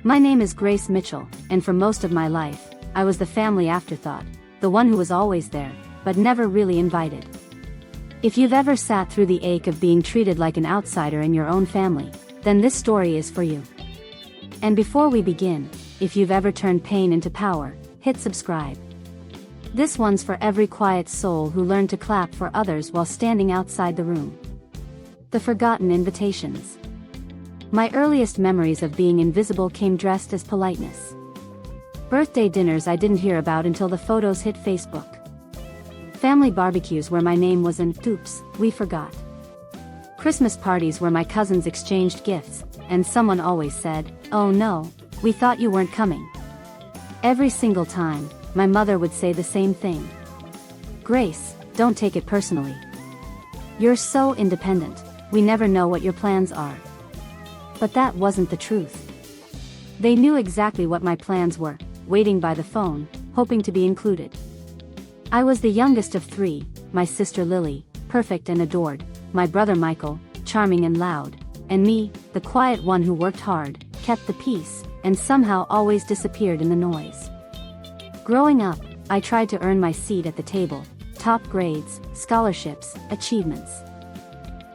My name is Grace Mitchell, and for most of my life, I was the family afterthought, the one who was always there, but never really invited. If you've ever sat through the ache of being treated like an outsider in your own family, then this story is for you. And before we begin, if you've ever turned pain into power, hit subscribe. This one's for every quiet soul who learned to clap for others while standing outside the room. The forgotten invitations. My earliest memories of being invisible came dressed as politeness. Birthday dinners I didn't hear about until the photos hit Facebook. Family barbecues where my name was an "oops, we forgot." Christmas parties where my cousins exchanged gifts, and someone always said, "Oh no, we thought you weren't coming." Every single time, my mother would say the same thing. "Grace, don't take it personally. You're so independent, we never know what your plans are." But that wasn't the truth. They knew exactly what my plans were, waiting by the phone, hoping to be included. I was the youngest of three, my sister Lily, perfect and adored, my brother Michael, charming and loud, and me, the quiet one who worked hard, kept the peace, and somehow always disappeared in the noise. Growing up, I tried to earn my seat at the table, top grades, scholarships, achievements.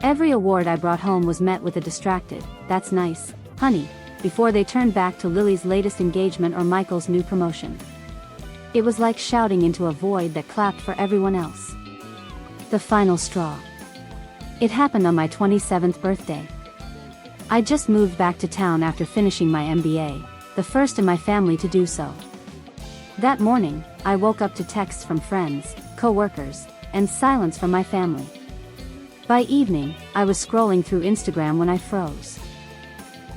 Every award I brought home was met with a distracted, "That's nice, honey," before they turned back to Lily's latest engagement or Michael's new promotion. It was like shouting into a void that clapped for everyone else. The final straw. It happened on my 27th birthday. I just moved back to town after finishing my MBA, the first in my family to do so. That morning, I woke up to texts from friends, co-workers, and silence from my family. By evening, I was scrolling through Instagram when I froze.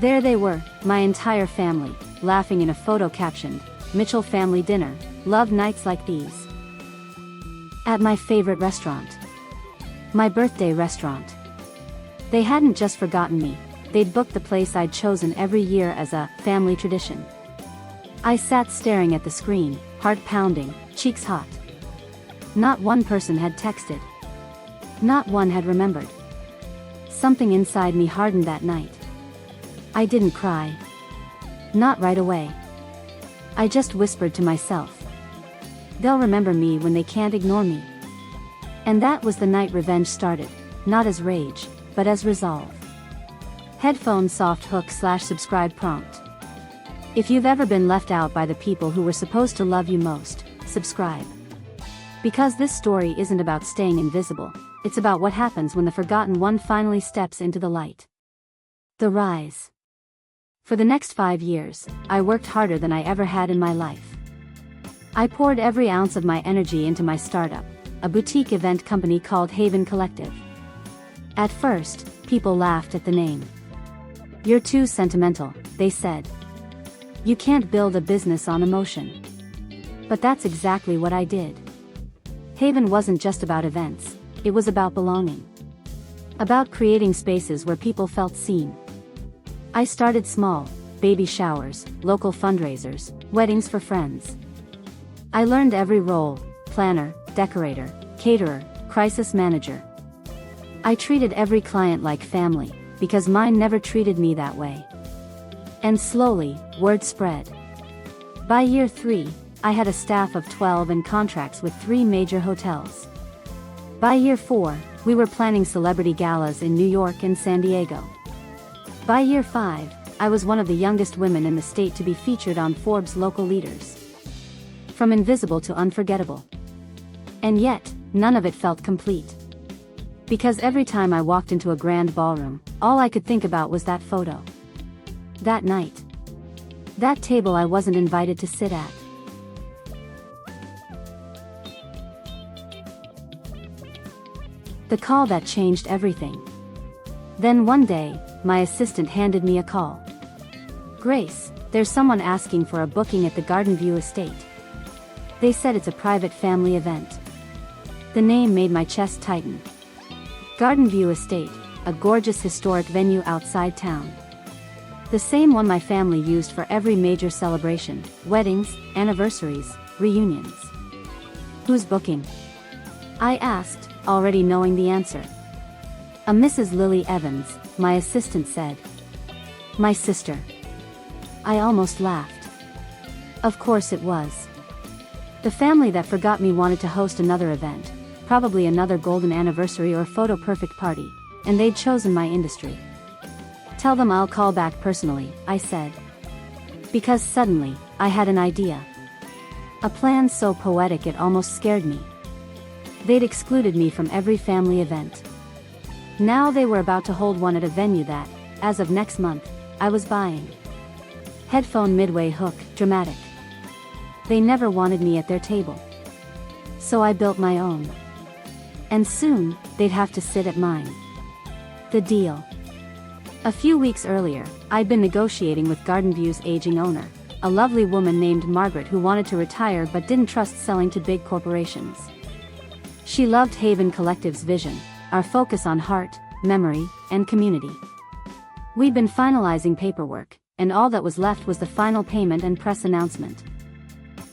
There they were, my entire family, laughing in a photo captioned, "Mitchell Family Dinner, love nights like these." At my favorite restaurant. My birthday restaurant. They hadn't just forgotten me, they'd booked the place I'd chosen every year as a family tradition. I sat staring at the screen, heart pounding, cheeks hot. Not one person had texted. Not one had remembered. Something inside me hardened that night. I didn't cry. Not right away. I just whispered to myself, "They'll remember me when they can't ignore me." And that was the night revenge started, not as rage, but as resolve. Headphone soft hook / subscribe prompt. If you've ever been left out by the people who were supposed to love you most, subscribe. Because this story isn't about staying invisible, it's about what happens when the forgotten one finally steps into the light. The rise. For the next 5 years, I worked harder than I ever had in my life. I poured every ounce of my energy into my startup, a boutique event company called Haven Collective. At first, people laughed at the name. "You're too sentimental," they said. "You can't build a business on emotion." But that's exactly what I did. Haven wasn't just about events, it was about belonging. About creating spaces where people felt seen. I started small, baby showers, local fundraisers, weddings for friends. I learned every role: planner, decorator, caterer, crisis manager. I treated every client like family, because mine never treated me that way. And slowly, word spread. By year 3, I had a staff of 12 and contracts with 3 major hotels. By year 4, we were planning celebrity galas in New York and San Diego. By year 5, I was one of the youngest women in the state to be featured on Forbes' local leaders. From invisible to unforgettable. And yet, none of it felt complete. Because every time I walked into a grand ballroom, all I could think about was that photo. That night. That table I wasn't invited to sit at. The call that changed everything. Then one day, my assistant handed me a call. "Grace, there's someone asking for a booking at the Garden View estate. They said it's a private family event." The name made my chest tighten. Garden View Estate, a gorgeous historic venue outside town. The same one my family used for every major celebration: weddings, anniversaries, reunions. "Who's booking?" I asked, already knowing the answer. "A Mrs. Lily Evans," my assistant said. "My sister." I almost laughed. Of course it was. The family that forgot me wanted to host another event, probably another golden anniversary or photo perfect party, and they'd chosen my industry. Tell them I'll call back personally, I said. Because suddenly, I had an idea. A plan so poetic it almost scared me. They'd excluded me from every family event. Now they were about to hold one at a venue that, as of next month, I was buying. Headphone midway hook, dramatic. They never wanted me at their table. So I built my own. And soon, they'd have to sit at mine. The deal. A few weeks earlier, I'd been negotiating with Garden View's aging owner, a lovely woman named Margaret who wanted to retire but didn't trust selling to big corporations. She loved Haven Collective's vision, our focus on heart, memory, and community. We'd been finalizing paperwork, and all that was left was the final payment and press announcement.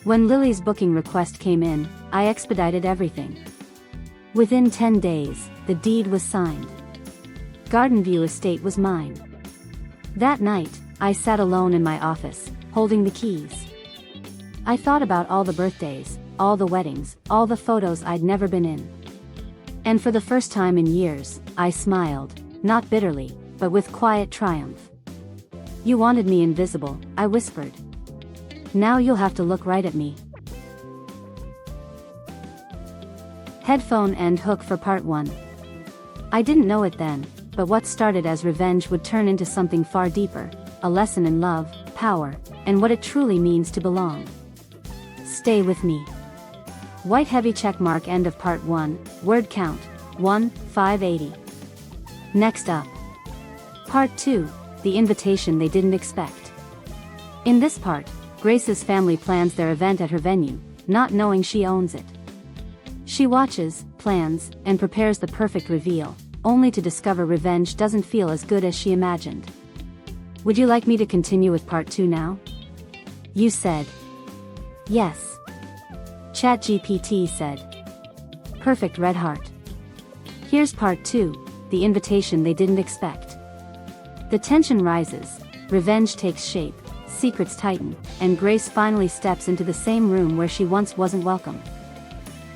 When Lily's booking request came in, I expedited everything. Within 10 days, the deed was signed. Garden View Estate was mine. That night, I sat alone in my office, holding the keys. I thought about all the birthdays, all the weddings, all the photos I'd never been in. And for the first time in years, I smiled, not bitterly, but with quiet triumph. You wanted me invisible, I whispered. Now you'll have to look right at me. Headphone end hook for part 1. I didn't know it then, but what started as revenge would turn into something far deeper, a lesson in love, power, and what it truly means to belong. Stay with me. White heavy checkmark end of part 1, word count, 1,580. Next up. Part 2, the invitation they didn't expect. In this part, Grace's family plans their event at her venue, not knowing she owns it. She watches, plans, and prepares the perfect reveal, only to discover revenge doesn't feel as good as she imagined. Would you like me to continue with part 2 now? You said. Yes. ChatGPT said. Perfect red heart. Here's part 2, the invitation they didn't expect. The tension rises, revenge takes shape, secrets tighten, and Grace finally steps into the same room where she once wasn't welcome.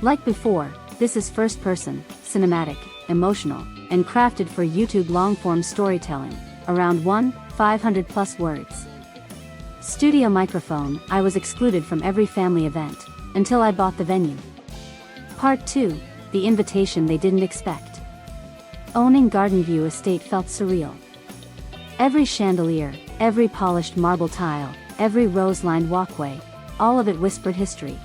Like before, this is first person, cinematic, emotional, and crafted for YouTube long-form storytelling, around 500 plus words. Studio microphone, I was excluded from every family event, until I bought the venue. Part 2, the invitation they didn't expect. Owning Garden View Estate felt surreal. Every chandelier, every polished marble tile, every rose-lined walkway, all of it whispered history.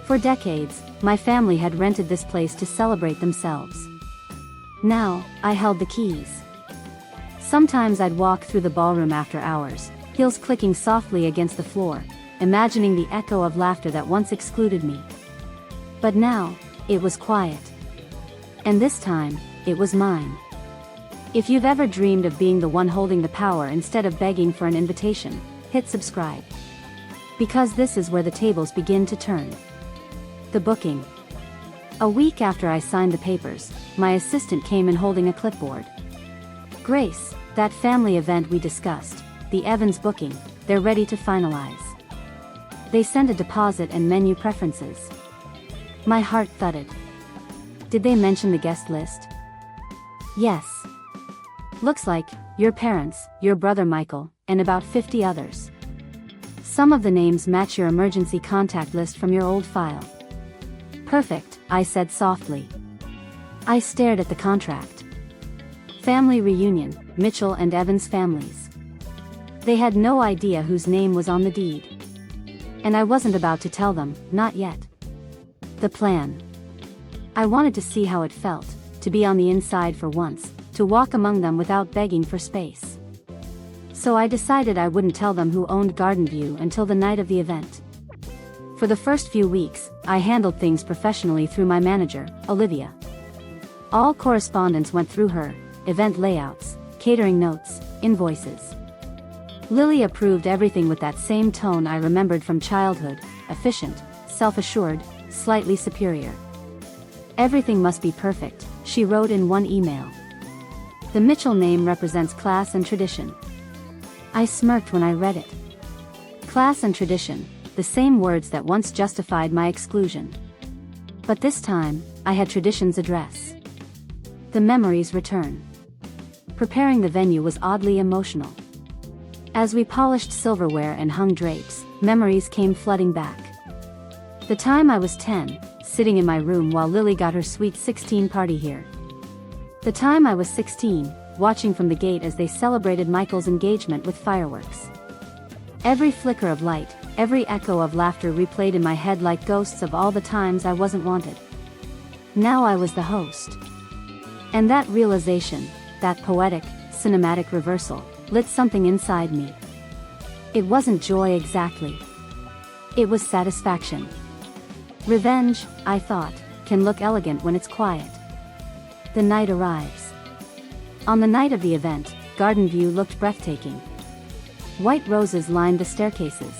For decades, my family had rented this place to celebrate themselves. Now, I held the keys. Sometimes I'd walk through the ballroom after hours, heels clicking softly against the floor, imagining the echo of laughter that once excluded me. But now, it was quiet. And this time, it was mine. If you've ever dreamed of being the one holding the power instead of begging for an invitation, hit subscribe. Because this is where the tables begin to turn. The booking. A week after I signed the papers, my assistant came in holding a clipboard. Grace, that family event we discussed, the Evans booking, they're ready to finalize. They sent a deposit and menu preferences. My heart thudded. Did they mention the guest list? Yes. Looks like, your parents, your brother Michael, and about 50 others. Some of the names match your emergency contact list from your old file. Perfect, I said softly. I stared at the contract. Family reunion, Mitchell and Evans families. They had no idea whose name was on the deed. And I wasn't about to tell them, not yet. The plan. I wanted to see how it felt, to be on the inside for once, to walk among them without begging for space. So I decided I wouldn't tell them who owned Garden View until the night of the event. For the first few weeks, I handled things professionally through my manager, Olivia. All correspondence went through her, event layouts, catering notes, invoices. Lily approved everything with that same tone I remembered from childhood, efficient, self-assured, slightly superior. Everything must be perfect, she wrote in one email. The Mitchell name represents class and tradition. I smirked when I read it. Class and tradition, the same words that once justified my exclusion. But this time, I had tradition's address. The memories return. Preparing the venue was oddly emotional. As we polished silverware and hung drapes, memories came flooding back. The time I was 10, sitting in my room while Lily got her sweet 16 party here. The time I was 16, watching from the gate as they celebrated Michael's engagement with fireworks. Every flicker of light, every echo of laughter replayed in my head like ghosts of all the times I wasn't wanted. Now I was the host. And that realization, that poetic, cinematic reversal, lit something inside me. It wasn't joy exactly. It was satisfaction. Revenge, I thought, can look elegant when it's quiet. The night arrives. On the night of the event, Garden View looked breathtaking. White roses lined the staircases.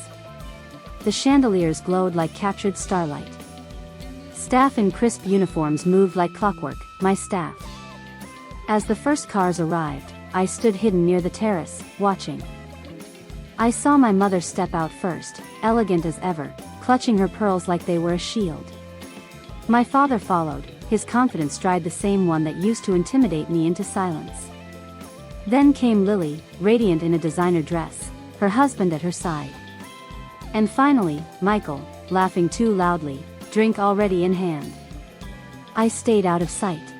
The chandeliers glowed like captured starlight. Staff in crisp uniforms moved like clockwork, my staff. As the first cars arrived, I stood hidden near the terrace, watching. I saw my mother step out first, elegant as ever, clutching her pearls like they were a shield. My father followed, his confident stride the same one that used to intimidate me into silence. Then came Lily, radiant in a designer dress, her husband at her side. And finally, Michael, laughing too loudly, drink already in hand. I stayed out of sight.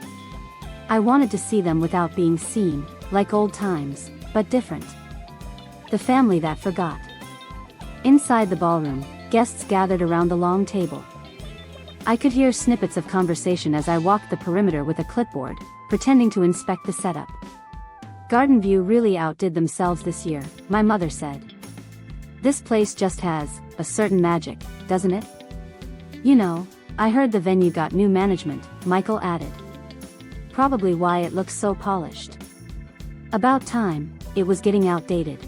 I wanted to see them without being seen, like old times, but different. The family that forgot. Inside the ballroom, guests gathered around the long table. I could hear snippets of conversation as I walked the perimeter with a clipboard, pretending to inspect the setup. Garden View really outdid themselves this year, my mother said. This place just has a certain magic, doesn't it? You know, I heard the venue got new management, Michael added. Probably why it looks so polished. About time, it was getting outdated.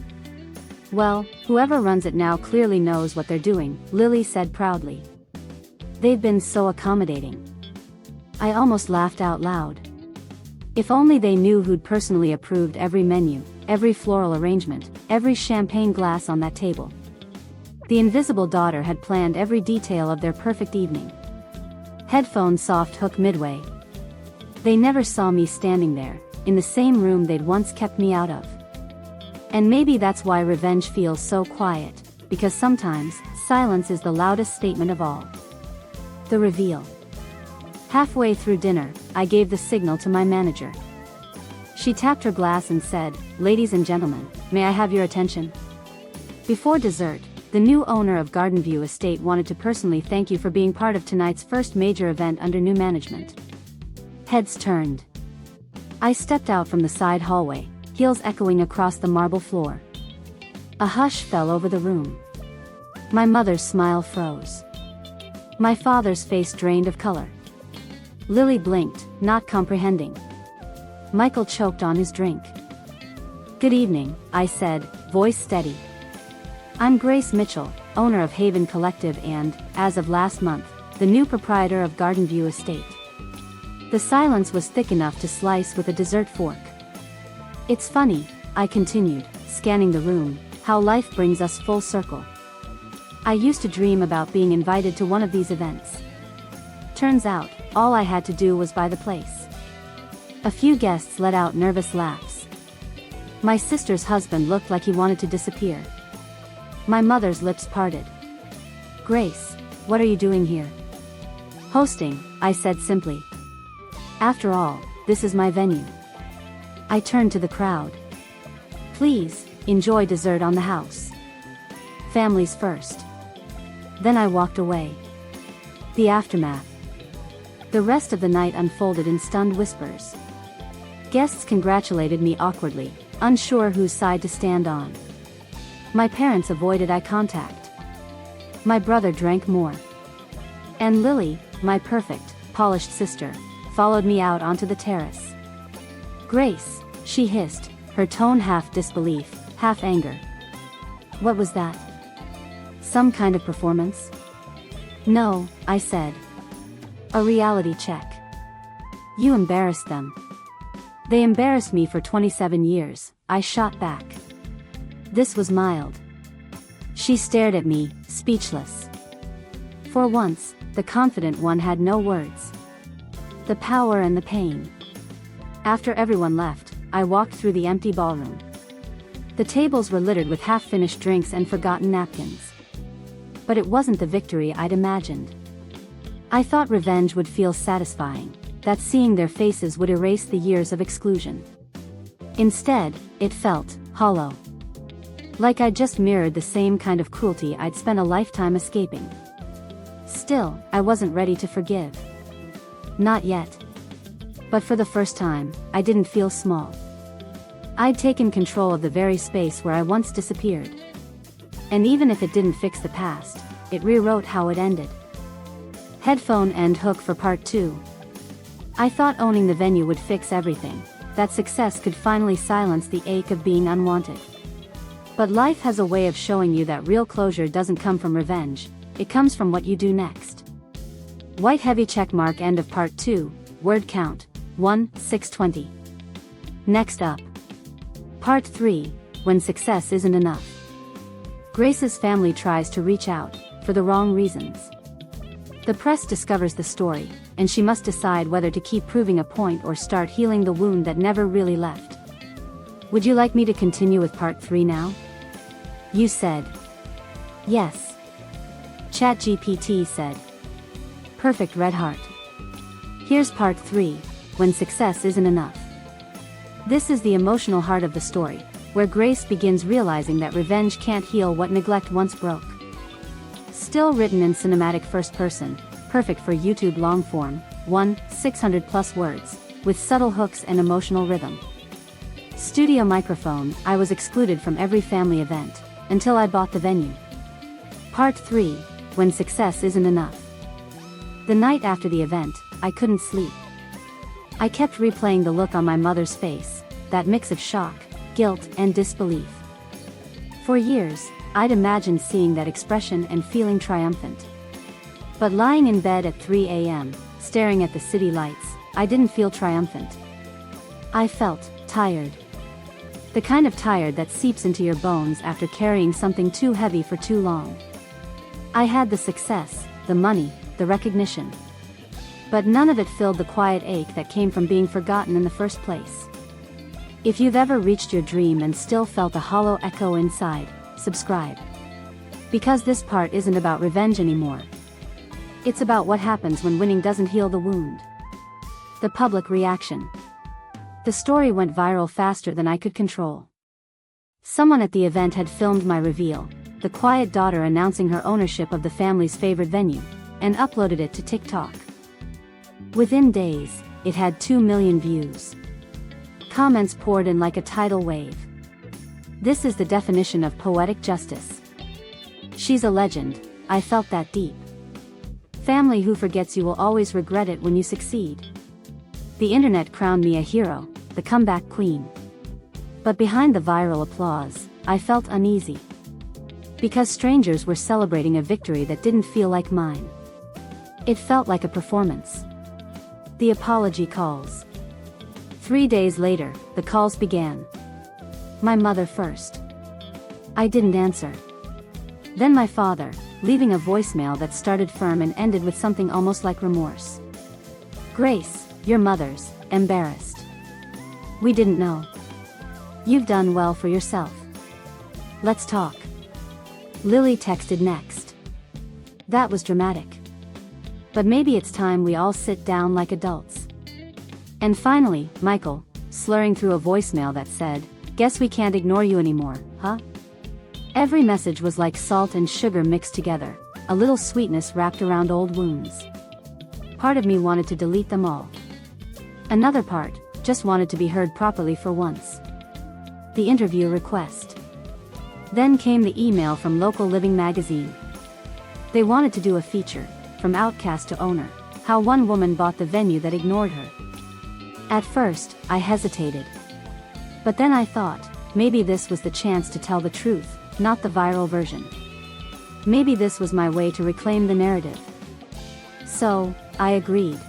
Well, whoever runs it now clearly knows what they're doing, Lily said proudly. They've been so accommodating. I almost laughed out loud. If only they knew who'd personally approved every menu, every floral arrangement, every champagne glass on that table. The invisible daughter had planned every detail of their perfect evening. Headphones soft hook midway. They never saw me standing there, in the same room they'd once kept me out of. And maybe that's why revenge feels so quiet, because sometimes, silence is the loudest statement of all. The reveal. Halfway through dinner, I gave the signal to my manager. She tapped her glass and said, "Ladies and gentlemen, may I have your attention?" Before dessert, the new owner of Garden View Estate wanted to personally thank you for being part of tonight's first major event under new management. Heads turned. I stepped out from the side hallway, heels echoing across the marble floor. A hush fell over the room. My mother's smile froze. My father's face drained of color. Lily blinked, not comprehending. Michael choked on his drink. "Good evening," I said, voice steady. "I'm Grace Mitchell, owner of Haven Collective and, as of last month, the new proprietor of Garden View Estate." The silence was thick enough to slice with a dessert fork. "It's funny," I continued, scanning the room, "how life brings us full circle. I used to dream about being invited to one of these events. Turns out, all I had to do was buy the place." A few guests let out nervous laughs. My sister's husband looked like he wanted to disappear. My mother's lips parted. "Grace, what are you doing here?" "Hosting," I said simply. "After all, this is my venue." I turned to the crowd. "Please, enjoy dessert on the house. Families first." Then I walked away. The aftermath. The rest of the night unfolded in stunned whispers. Guests congratulated me awkwardly, unsure whose side to stand on. My parents avoided eye contact. My brother drank more. And Lily, my perfect, polished sister, followed me out onto the terrace. "Grace," she hissed, her tone half disbelief, half anger. "What was that? Some kind of performance?" "No," I said. "A reality check. You embarrassed them." "They embarrassed me for 27 years," I shot back. This was mild. She stared at me, speechless. For once, the confident one had no words. The power and the pain. After everyone left, I walked through the empty ballroom. The tables were littered with half-finished drinks and forgotten napkins. But it wasn't the victory I'd imagined. I thought revenge would feel satisfying, that seeing their faces would erase the years of exclusion. Instead, it felt hollow. Like I'd just mirrored the same kind of cruelty I'd spent a lifetime escaping. Still, I wasn't ready to forgive. Not yet. But for the first time, I didn't feel small. I'd taken control of the very space where I once disappeared. And even if it didn't fix the past, it rewrote how it ended. Headphone end hook for part 2. I thought owning the venue would fix everything, that success could finally silence the ache of being unwanted. But life has a way of showing you that real closure doesn't come from revenge, it comes from what you do next. White heavy checkmark end of part 2, word count, 1/620. Next up. Part 3, when success isn't enough. Grace's family tries to reach out, for the wrong reasons. The press discovers the story, and she must decide whether to keep proving a point or start healing the wound that never really left. Would you like me to continue with part 3 now? You said. Yes. ChatGPT said. Perfect, red heart. Here's part 3, when success isn't enough. This is the emotional heart of the story, where Grace begins realizing that revenge can't heal what neglect once broke. Still written in cinematic first person, perfect for YouTube long form, 600 plus words, with subtle hooks and emotional rhythm. Studio microphone, I was excluded from every family event, until I bought the venue. Part 3, when success isn't enough. The night after the event, I couldn't sleep. I kept replaying the look on my mother's face, that mix of shock, guilt, and disbelief. For years, I'd imagined seeing that expression and feeling triumphant. But lying in bed at 3 a.m., staring at the city lights, I didn't feel triumphant. I felt tired. The kind of tired that seeps into your bones after carrying something too heavy for too long. I had the success, the money, the recognition. But none of it filled the quiet ache that came from being forgotten in the first place. If you've ever reached your dream and still felt a hollow echo inside, subscribe. Because this part isn't about revenge anymore. It's about what happens when winning doesn't heal the wound. The public reaction. The story went viral faster than I could control. Someone at the event had filmed my reveal, the quiet daughter announcing her ownership of the family's favorite venue, and uploaded it to TikTok. Within days, it had 2 million views. Comments poured in like a tidal wave. This is the definition of poetic justice. She's a legend, I felt that deep. Family who forgets you will always regret it when you succeed. The internet crowned me a hero, the comeback queen. But behind the viral applause, I felt uneasy. Because strangers were celebrating a victory that didn't feel like mine. It felt like a performance. The apology calls. 3 days later, the calls began. My mother first. I didn't answer. Then my father, leaving a voicemail that started firm and ended with something almost like remorse. Grace, your mother's embarrassed. We didn't know. You've done well for yourself. Let's talk. Lily texted next. That was dramatic. But maybe it's time we all sit down like adults. And finally, Michael, slurring through a voicemail that said, guess we can't ignore you anymore, huh? Every message was like salt and sugar mixed together, a little sweetness wrapped around old wounds. Part of me wanted to delete them all. Another part just wanted to be heard properly for once. The interview request. Then came the email from Local Living magazine. They wanted to do a feature, from outcast to owner, how one woman bought the venue that ignored her. At first, I hesitated. But then I thought, maybe this was the chance to tell the truth, not the viral version. Maybe this was my way to reclaim the narrative. So, I agreed.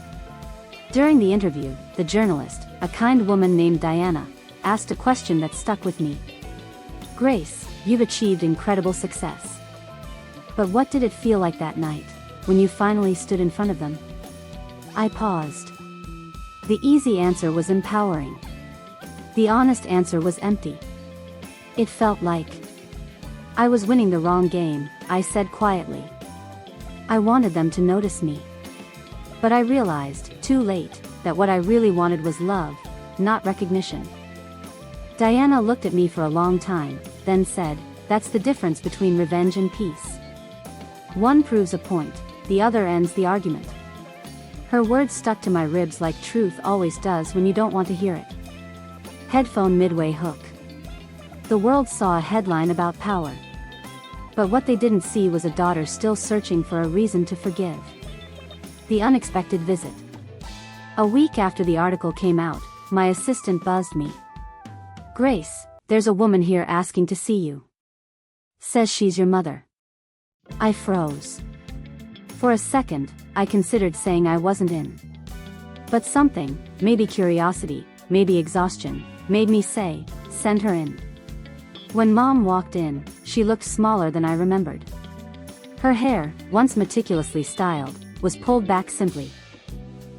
During the interview, the journalist, a kind woman named Diana, asked a question that stuck with me. Grace, you've achieved incredible success. But what did it feel like that night, when you finally stood in front of them? I paused. The easy answer was empowering. The honest answer was empty. It felt like I was winning the wrong game, I said quietly. I wanted them to notice me. But I realized, too late, that what I really wanted was love, not recognition. Diana looked at me for a long time, then said, "That's the difference between revenge and peace. One proves a point, the other ends the argument." Her words stuck to my ribs like truth always does when you don't want to hear it. Headphone midway hook. The world saw a headline about power. But what they didn't see was a daughter still searching for a reason to forgive. The unexpected visit. A week after the article came out, my assistant buzzed me. "Grace, there's a woman here asking to see you. Says she's your mother." I froze. For a second, I considered saying I wasn't in. But something, maybe curiosity, maybe exhaustion, made me say, "Send her in." When Mom walked in, she looked smaller than I remembered. Her hair, once meticulously styled, was pulled back simply.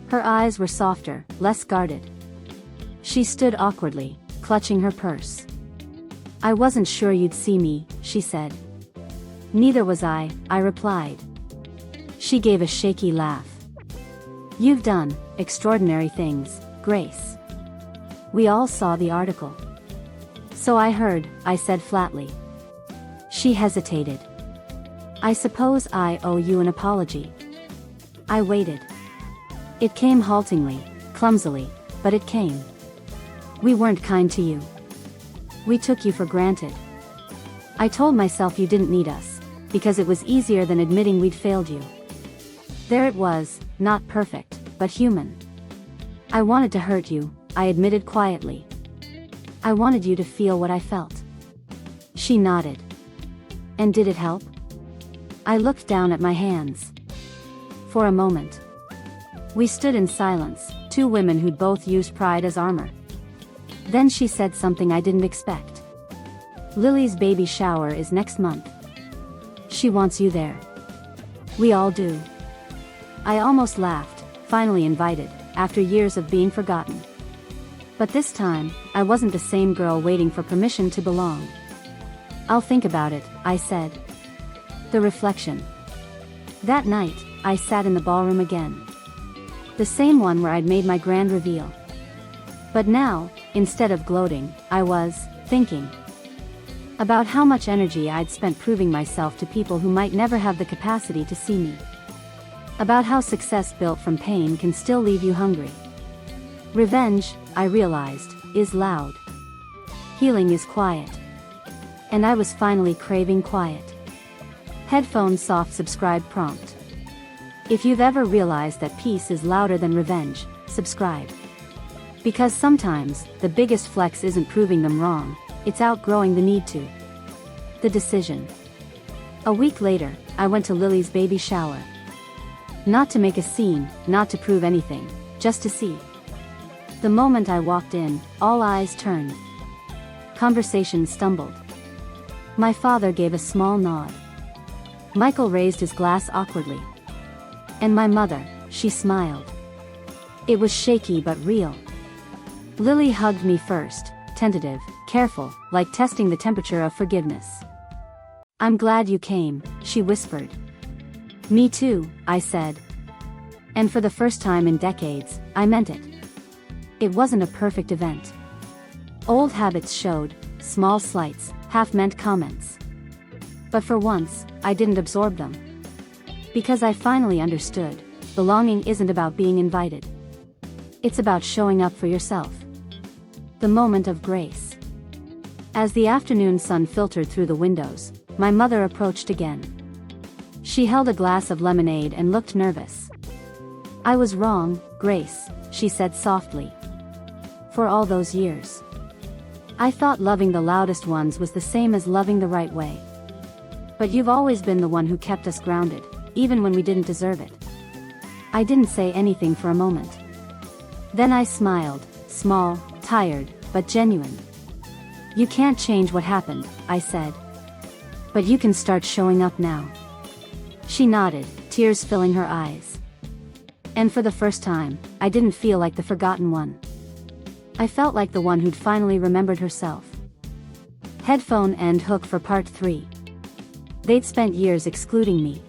Her eyes were softer, less guarded. She stood awkwardly, clutching her purse. "I wasn't sure you'd see me," she said. "Neither was I replied. She gave a shaky laugh. "You've done extraordinary things, Grace. We all saw the article." "So I heard," I said flatly. She hesitated. "I suppose I owe you an apology." I waited. It came haltingly, clumsily, but it came. "We weren't kind to you. We took you for granted. I told myself you didn't need us, because it was easier than admitting we'd failed you." There it was, not perfect, but human. "I wanted to hurt you," I admitted quietly. "I wanted you to feel what I felt." She nodded. "And did it help?" I looked down at my hands. For a moment. We stood in silence, two women who'd both used pride as armor. Then she said something I didn't expect. "Lily's baby shower is next month. She wants you there." "We all do." I almost laughed, finally invited, after years of being forgotten. But this time, I wasn't the same girl waiting for permission to belong. "I'll think about it," I said. The reflection. That night, I sat in the ballroom again. The same one where I'd made my grand reveal. But now, instead of gloating, I was thinking about how much energy I'd spent proving myself to people who might never have the capacity to see me. About how success built from pain can still leave you hungry. Revenge, I realized, is loud. Healing is quiet. And I was finally craving quiet. Headphone soft subscribe prompt. If you've ever realized that peace is louder than revenge, subscribe. Because sometimes, the biggest flex isn't proving them wrong, it's outgrowing the need to. The decision. A week later, I went to Lily's baby shower. Not to make a scene, not to prove anything, just to see. The moment I walked in, all eyes turned. Conversation stumbled. My father gave a small nod. Michael raised his glass awkwardly. And my mother, she smiled. It was shaky but real. Lily hugged me first, tentative, careful, like testing the temperature of forgiveness. "I'm glad you came," she whispered. "Me too," I said. And for the first time in decades, I meant it. It wasn't a perfect event. Old habits showed, small slights, half-meant comments. But for once, I didn't absorb them. Because I finally understood, belonging isn't about being invited. It's about showing up for yourself. The moment of grace. As the afternoon sun filtered through the windows, my mother approached again. She held a glass of lemonade and looked nervous. "I was wrong, Grace," she said softly. "For all those years. I thought loving the loudest ones was the same as loving the right way. But you've always been the one who kept us grounded, even when we didn't deserve it." I didn't say anything for a moment. Then I smiled, small, tired, but genuine. "You can't change what happened," I said, But you can start showing up now. She nodded, tears filling her eyes. And for the first time, I didn't feel like the forgotten one. I felt like the one who'd finally remembered herself. Headphone and hook for part 3. They'd spent years excluding me.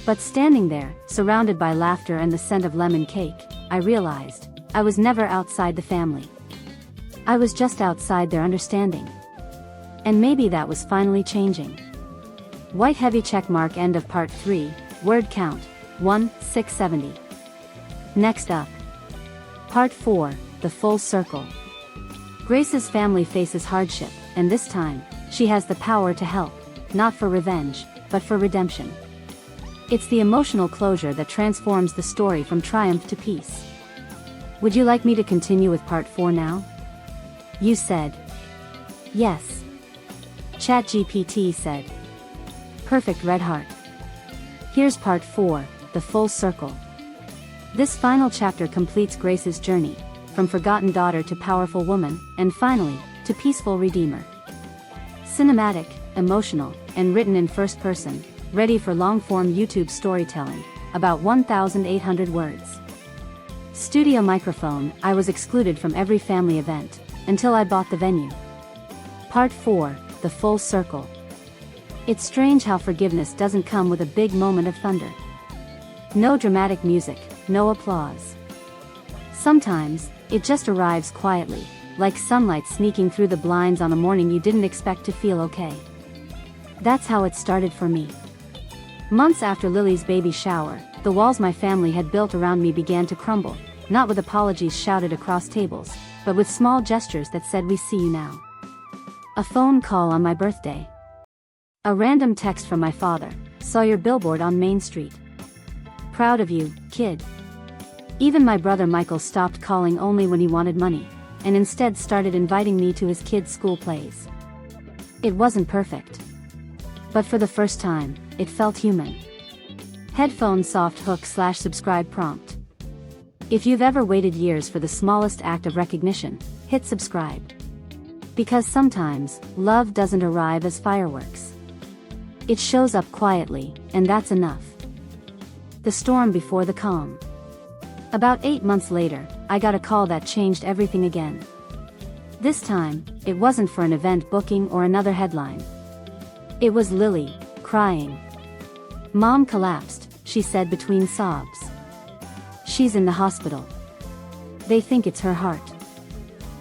But standing there, surrounded by laughter and the scent of lemon cake, I realized I was never outside the family. I was just outside their understanding. And maybe that was finally changing. White heavy checkmark, end of part 3, word count, 1,670. Next up. Part 4, the full circle. Grace's family faces hardship, and this time, she has the power to help, not for revenge, but for redemption. It's the emotional closure that transforms the story from triumph to peace. Would you like me to continue with part 4 now? You said. Yes. ChatGPT said. Perfect, red heart. Here's part 4, the full circle. This final chapter completes Grace's journey, from forgotten daughter to powerful woman, and finally, to peaceful redeemer. Cinematic, emotional, and written in first person, ready for long-form YouTube storytelling, about 1,800 words. Studio microphone, I was excluded from every family event, until I bought the venue. Part 4, the full circle. It's strange how forgiveness doesn't come with a big moment of thunder. No dramatic music, no applause. Sometimes, it just arrives quietly, like sunlight sneaking through the blinds on a morning you didn't expect to feel okay. That's how it started for me. Months after Lily's baby shower, the walls my family had built around me began to crumble, not with apologies shouted across tables, but with small gestures that said, "We see you now." A phone call on my birthday. A random text from my father, "Saw your billboard on Main Street. Proud of you, kid." Even my brother Michael stopped calling only when he wanted money, and instead started inviting me to his kids' school plays. It wasn't perfect. But for the first time, it felt human. Headphone soft hook / subscribe prompt. If you've ever waited years for the smallest act of recognition, hit subscribe. Because sometimes, love doesn't arrive as fireworks. It shows up quietly, and that's enough. The storm before the calm. About 8 months later, I got a call that changed everything again. This time, it wasn't for an event booking or another headline. It was Lily, crying. "Mom collapsed," she said between sobs. "She's in the hospital. They think it's her heart."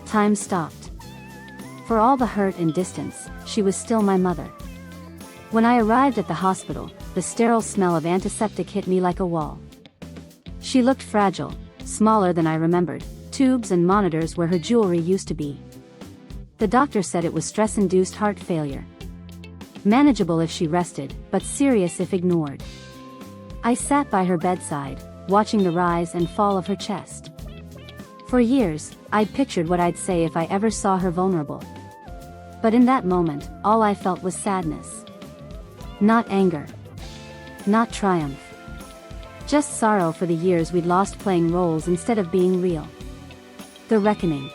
Time stopped. For all the hurt and distance, she was still my mother. When I arrived at the hospital, the sterile smell of antiseptic hit me like a wall. She looked fragile, smaller than I remembered, tubes and monitors where her jewelry used to be. The doctor said it was stress-induced heart failure. Manageable if she rested, but serious if ignored. I sat by her bedside, watching the rise and fall of her chest. For years, I'd pictured what I'd say if I ever saw her vulnerable. But in that moment, all I felt was sadness. Not anger. Not triumph. Just sorrow for the years we'd lost playing roles instead of being real. The reckoning.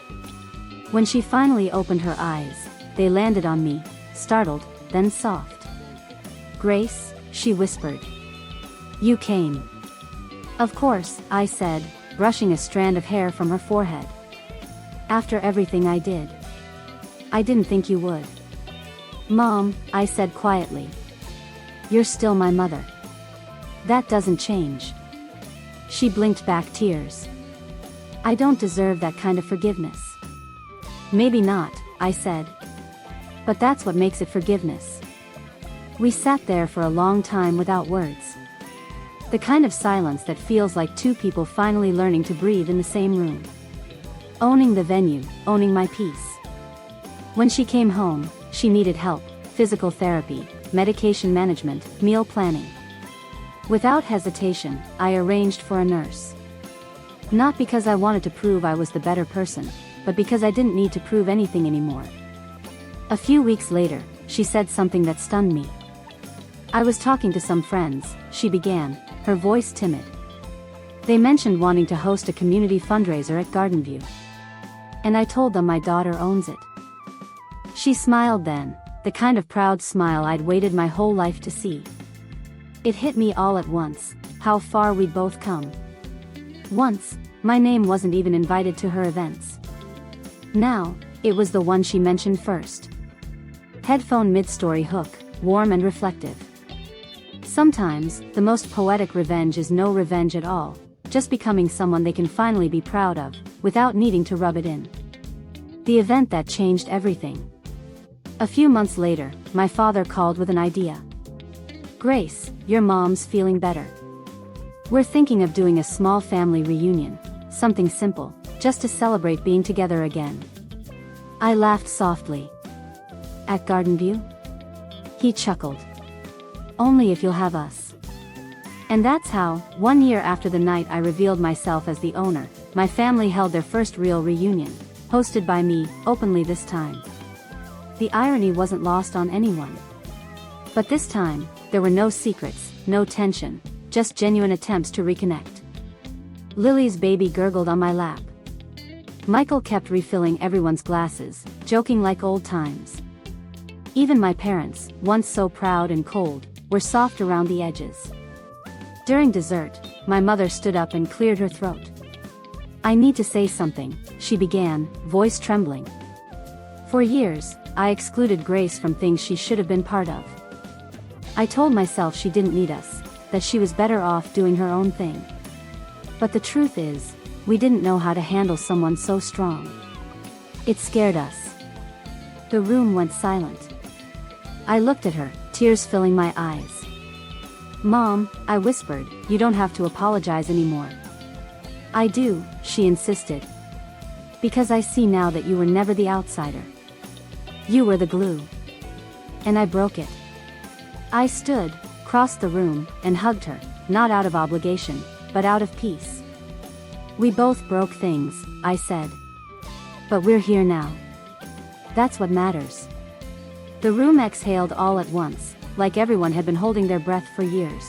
When she finally opened her eyes, they landed on me, startled, then soft. "Grace," she whispered. "You came." "Of course," I said, brushing a strand of hair from her forehead. "After everything I did." "I didn't think you would." "Mom," I said quietly. "You're still my mother. That doesn't change." She blinked back tears. "I don't deserve that kind of forgiveness." "Maybe not," I said. "But that's what makes it forgiveness." We sat there for a long time without words. The kind of silence that feels like two people finally learning to breathe in the same room. Owning the venue, owning my peace. When she came home, she needed help, physical therapy, medication management, meal planning. Without hesitation, I arranged for a nurse. Not because I wanted to prove I was the better person, but because I didn't need to prove anything anymore. A few weeks later, she said something that stunned me. "I was talking to some friends," she began, her voice timid. "They mentioned wanting to host a community fundraiser at Gardenview. And I told them my daughter owns it." She smiled then, the kind of proud smile I'd waited my whole life to see. It hit me all at once, how far we'd both come. Once, my name wasn't even invited to her events. Now, it was the one she mentioned first. Headphone mid-story hook, warm and reflective. Sometimes, the most poetic revenge is no revenge at all, just becoming someone they can finally be proud of, without needing to rub it in. The event that changed everything. A few months later, my father called with an idea. "Grace, your mom's feeling better. We're thinking of doing a small family reunion, something simple, just to celebrate being together again." I laughed softly. "At Garden View?" He chuckled. "Only if you'll have us." And that's how, 1 year after the night I revealed myself as the owner, my family held their first real reunion, hosted by me, openly this time. The irony wasn't lost on anyone. But this time, there were no secrets, no tension, just genuine attempts to reconnect. Lily's baby gurgled on my lap. Michael kept refilling everyone's glasses, joking like old times. Even my parents, once so proud and cold, were soft around the edges. During dessert, my mother stood up and cleared her throat. "I need to say something," she began, voice trembling. For years, I excluded Grace from things she should have been part of. I told myself she didn't need us, that she was better off doing her own thing. But the truth is, we didn't know how to handle someone so strong. It scared us. The room went silent. I looked at her, tears filling my eyes. "Mom," I whispered, "you don't have to apologize anymore." "I do," she insisted. "Because I see now that you were never the outsider. You were the glue." And I broke it. I stood, crossed the room, and hugged her, not out of obligation, but out of peace. "We both broke things," I said. "But we're here now. That's what matters." The room exhaled all at once, like everyone had been holding their breath for years.